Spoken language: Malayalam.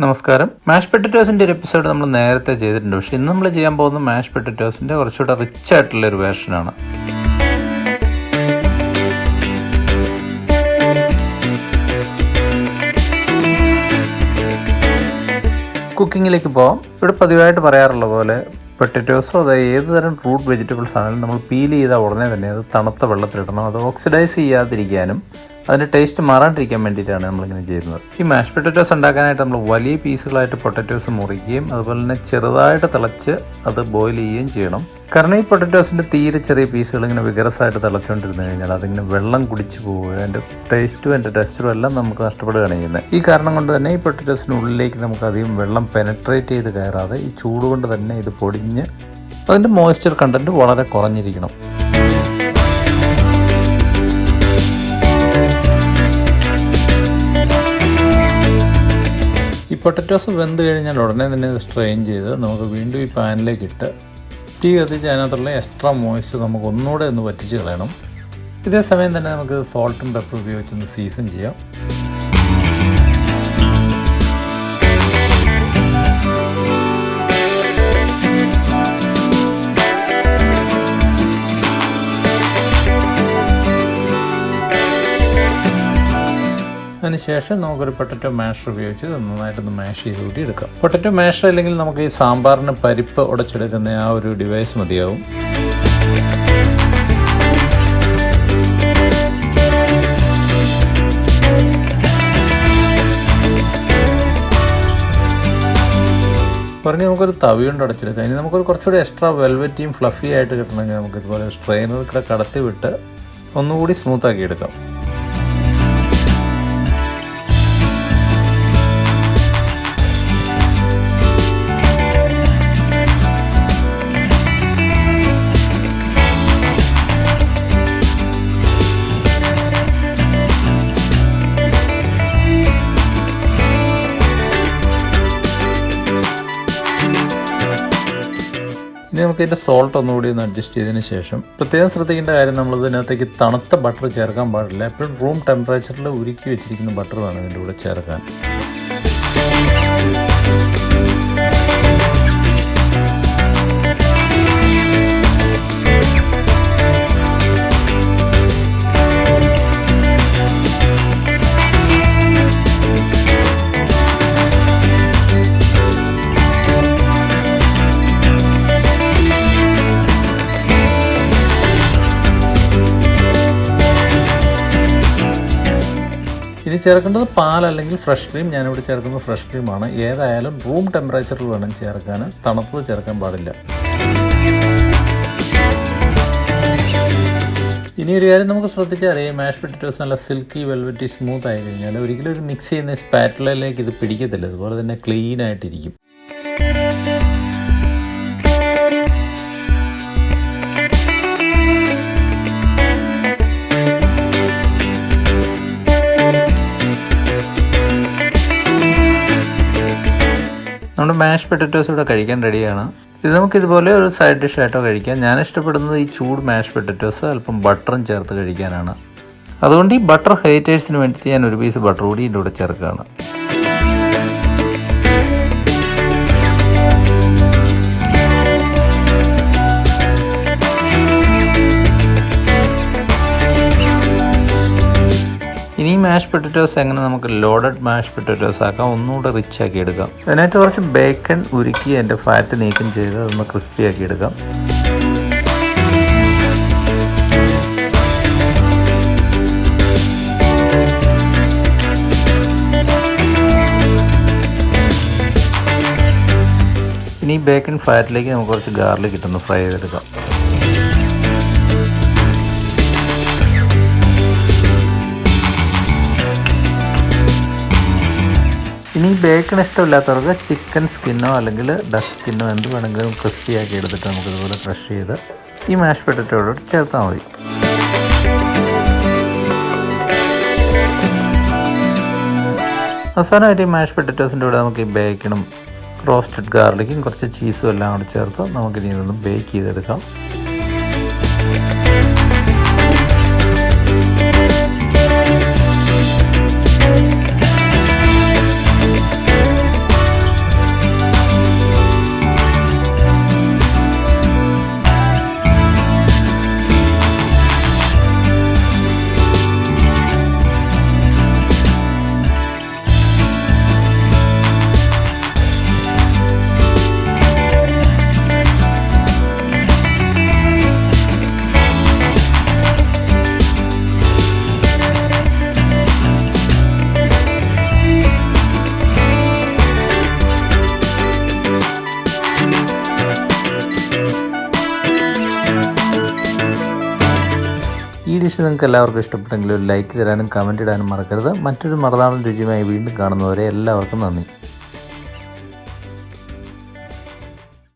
നമസ്കാരം. മാഷ് പൊട്ടറ്റോസിൻ്റെ ഒരു എപ്പിസോഡ് നമ്മൾ നേരത്തെ ചെയ്തിട്ടുണ്ട്. പക്ഷേ ഇന്ന് നമ്മൾ ചെയ്യാൻ പോകുന്ന മാഷ് പൊട്ടറ്റോസിൻ്റെ കുറച്ചുകൂടെ റിച്ച് ആയിട്ടുള്ളൊരു വേർഷനാണ്. കുക്കിങ്ങിലേക്ക് പോകാം. ഇവിടെ പതിവായിട്ട് പറയാറുള്ള പോലെ പൊട്ടറ്റോസോ അതായത് ഏത് തരം റൂട്ട് വെജിറ്റബിൾസ് ആണെങ്കിലും നമ്മൾ പീൽ ചെയ്താൽ ഉടനെ തന്നെ അത് തണുത്ത വെള്ളത്തിലിടണം. അത് ഓക്സിഡൈസ് ചെയ്യാതിരിക്കാനും അതിൻ്റെ ടേസ്റ്റ് മാറാണ്ടിരിക്കാൻ വേണ്ടിയിട്ടാണ് നമ്മളിങ്ങനെ ചെയ്യുന്നത്. ഈ മാഷ് പൊട്ടറ്റോസ് ഉണ്ടാക്കാനായിട്ട് നമ്മൾ വലിയ പീസുകളായിട്ട് പൊട്ടറ്റോസ് മുറിക്കുകയും അതുപോലെ തന്നെ ചെറുതായിട്ട് തിളച്ച് അത് ബോയിൽ ചെയ്യുകയും ചെയ്യണം. കാരണം ഈ പൊട്ടറ്റോസിൻ്റെ തീരെ ചെറിയ പീസുകൾ ഇങ്ങനെ വിഗറസായിട്ട് തിളച്ചുകൊണ്ടിരുന്നു കഴിഞ്ഞാൽ അതിങ്ങനെ വെള്ളം കുടിച്ച് പോവുക, അതിൻ്റെ ടേസ്റ്റും അതിൻ്റെ ടെക്സ്ചറും എല്ലാം നമുക്ക് നഷ്ടപ്പെടുകയാണ് ചെയ്യുന്നത്. ഈ കാരണം കൊണ്ട് തന്നെ ഈ പൊട്ടറ്റോസിൻ്റെ ഉള്ളിലേക്ക് നമുക്ക് അധികം വെള്ളം പെനട്രേറ്റ് ചെയ്ത് കയറാതെ ഈ ചൂട് കൊണ്ട് തന്നെ ഇത് പൊടിഞ്ഞ് അതിൻ്റെ മോയ്സ്ചർ കണ്ടൻറ്റ് വളരെ കുറഞ്ഞിരിക്കണം. ഈ പൊട്ടറ്റോസ് വെന്ത് കഴിഞ്ഞാൽ ഉടനെ തന്നെ ഇത് സ്ട്രെയിൻ ചെയ്ത് നമുക്ക് വീണ്ടും ഈ പാനിലേക്ക് ഇട്ട് തീ കത്തിച്ച് അതിനകത്തുള്ള എക്സ്ട്രാ മോയ്സ്ചർ നമുക്ക് ഒന്നുകൂടെ ഒന്ന് വറ്റിച്ച് കളയണം. ഇതേ സമയം തന്നെ നമുക്ക് സോൾട്ടും പെപ്പറും ഉപയോഗിച്ചൊന്ന് സീസൺ ചെയ്യാം. അതിനുശേഷം നമുക്കൊരു പൊട്ടറ്റോ മാഷർ ഉപയോഗിച്ച് നന്നായിട്ടൊന്ന് മാഷ് ചെയ്ത് കൂടി എടുക്കാം. പൊട്ടറ്റോ മാഷർ അല്ലെങ്കിൽ നമുക്ക് ഈ സാമ്പാറിന് പരിപ്പ് ഉടച്ചെടുക്കുന്ന ആ ഒരു ഡിവൈസ് മതിയാവും. പറഞ്ഞ് നമുക്കൊരു തവി കൊണ്ട് അടച്ചെടുക്കാം. ഇനി നമുക്കൊരു കുറച്ചുകൂടി എക്സ്ട്രാ വെൽവെറ്റിയും ഫ്ലഫി ആയിട്ട് കിട്ടണമെങ്കിൽ നമുക്ക് ഇതുപോലെ സ്ട്രെയിനർ കൂടെ കടത്തി വിട്ട് ഒന്നുകൂടി സ്മൂത്താക്കി എടുക്കാം. ഇനി നമുക്ക് ഇതിൻ്റെ സോൾട്ട് ഒന്നുകൂടി ഒന്ന് അഡ്ജസ്റ്റ് ചെയ്തതിന് ശേഷം പ്രത്യേകം ശ്രദ്ധിക്കേണ്ട കാര്യം, നമ്മൾ ഇതിനകത്തേക്ക് തണുത്ത ബട്ടർ ചേർക്കാൻ പാടില്ല. എപ്പോഴും റൂം ടെമ്പറേച്ചറിൽ ഉരുക്കി വെച്ചിരിക്കുന്ന ബട്ടർ വേണം ഇതിൻ്റെ കൂടെ ചേർക്കാൻ. ഇനി ചേർക്കേണ്ടത് പാൽ അല്ലെങ്കിൽ ഫ്രഷ് ക്രീം. ഞാനിവിടെ ചേർക്കുന്നത് ഫ്രഷ് ക്രീമാണ്. ഏതായാലും റൂം ടെമ്പറേച്ചറിൽ വേണം ചേർക്കാൻ, തണുത്തത് ചേർക്കാൻ പാടില്ല. ഇനി ഒരു കാര്യം നമുക്ക് ശ്രദ്ധിച്ചാൽ ഈ മാഷ് പൊട്ടറ്റോസ് നല്ല സിൽക്കി വെൽവെറ്റി സ്മൂത്ത് ആയി കഴിഞ്ഞാൽ ഒരിക്കലും ഒരു മിക്സ് ചെയ്യുന്ന സ്പാറ്റുലയിലേക്ക് ഇത് പിടിക്കത്തില്ല. അതുപോലെ തന്നെ ക്ലീൻ ആയിട്ടിരിക്കും. നമ്മുടെ മാഷ് പൊട്ടറ്റോസ് ഇവിടെ കഴിക്കാൻ റെഡിയാണ്. ഇത് നമുക്കിതുപോലെ ഒരു സൈഡ് ഡിഷായിട്ടോ കഴിക്കാം. ഞാൻ ഇഷ്ടപ്പെടുന്നത് ഈ ചൂട് മാഷ് പൊട്ടറ്റോസ് അല്പം ബട്ടറും ചേർത്ത് കഴിക്കാനാണ്. അതുകൊണ്ട് ഈ ബട്ടർ ഹേറ്റേഴ്സിന് വേണ്ടിയിട്ട് ഞാൻ ഒരു പീസ് ബട്ടർ കൂടി ഇതിൻ്റെ കൂടെ ചേർക്കുകയാണ്. ഇനി മാഷ് പൊട്ടറ്റോസ് എങ്ങനെ നമുക്ക് ലോഡഡ് മാഷ് പൊട്ടറ്റോസ് ആക്കാം, ഒന്നുകൂടെ റിച്ച് ആക്കി എടുക്കാം. അതിനായിട്ട് കുറച്ച് ബേക്കൺ ഉരുക്കി അതിൻ്റെ ഫാറ്റ് നീക്കം ചെയ്ത് അതൊന്ന് ക്രിസ്പി ആക്കി എടുക്കാം. ഇനി ബേക്കൺ ഫാറ്റിലേക്ക് നമുക്ക് കുറച്ച് ഗാർലിക് ഇട്ടൊന്ന് ഫ്രൈ ചെയ്തെടുക്കാം. ഇനി ബേക്കൺ ഇഷ്ടമില്ലാത്തവർക്ക് ചിക്കൻ സ്കിന്നോ അല്ലെങ്കിൽ ഡക്ക് സ്കിന്നോ എന്ത് വേണമെങ്കിലും ക്രിസ്പി ആക്കി എടുത്തിട്ട് നമുക്കിതുപോലെ ക്രഷ് ചെയ്ത് ഈ മാഷ് പൊട്ടറ്റോയോട് ചേർത്താൽ മതി. അവസാനമായിട്ട് ഈ മാഷ് പൊട്ടറ്റോസിൻ്റെ കൂടെ നമുക്ക് ഈ ബേക്കണും റോസ്റ്റഡ് ഗാർലിക്കും കുറച്ച് ചീസും എല്ലാം കൂടി ചേർത്ത് നമുക്കിനി ഇതൊന്ന് ബേക്ക് ചെയ്തെടുക്കാം. ഡിഷ് നിങ്ങൾക്ക് എല്ലാവർക്കും ഇഷ്ടപ്പെട്ടെങ്കിൽ ഒരു ലൈക്ക് തരാനും കമൻറ്റ് ഇടാനും മറക്കരുത്. മറ്റൊരു മറുനാടൻ രുചിയുമായി വീണ്ടും കാണുന്നവരെ എല്ലാവർക്കും നന്ദി.